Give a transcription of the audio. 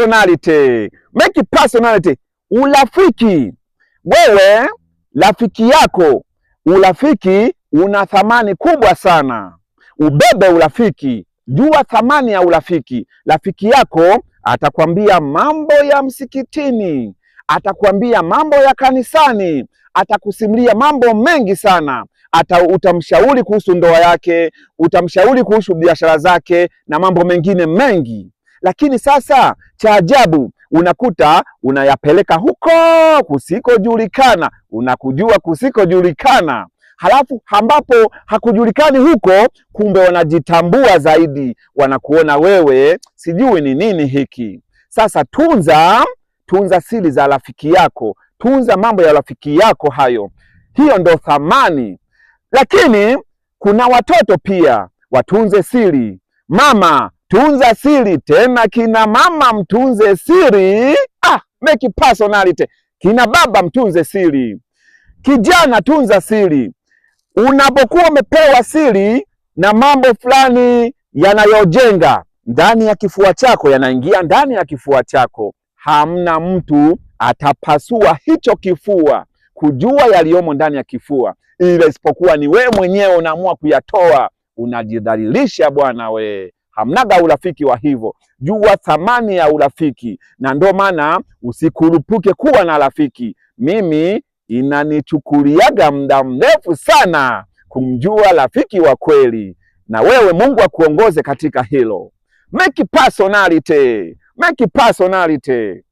personality. Make personality. Urafiki. Wewe rafiki yako, urafiki una thamani kubwa sana. Ubebe urafiki. Jua thamani ya urafiki. Rafiki yako atakwambia mambo ya msikitini, atakwambia mambo ya kanisani, atakusimulia mambo mengi sana. Utamshauri kuhusu ndoa yake, utamshauri kuhusu biashara zake na mambo mengine mengi. Lakini sasa cha ajabu, unakuta unayapeleka huko kusikojulikana, unakujua kusikojulikana. Halafu ambapo hakujulikani huko, kumbe wanajitambua zaidi, wanakuona wewe sijui ni nini hiki. Sasa tunza siri za rafiki yako, tunza mambo ya rafiki yako hayo. Hiyo ndo thamani. Lakini kuna watoto pia, watunze siri. Mama, tunza siri. Tena kina mama mtunze siri. Make personality. Kina baba mtunze siri. Kijana tunza siri. Unapokuwa umepewa siri na mambo fulani yanayojenga ndani ya kifua chako, yanaingia ndani ya kifua chako, hamna mtu atapasua hicho kifua kujua yaliyomo ndani ya kifua, ile isipokuwa ni wewe mwenyewe unaamua kuyatoa. Unajidhalilisha bwana we. Hamnaga urafiki wa hivyo. Jua thamani ya urafiki, na ndio maana usikurupuke kuwa na rafiki. Mimi inanichukuliaga muda mrefu sana kumjua rafiki wa kweli, na wewe Mungu akuongoze katika hilo. Make personality. Make personality.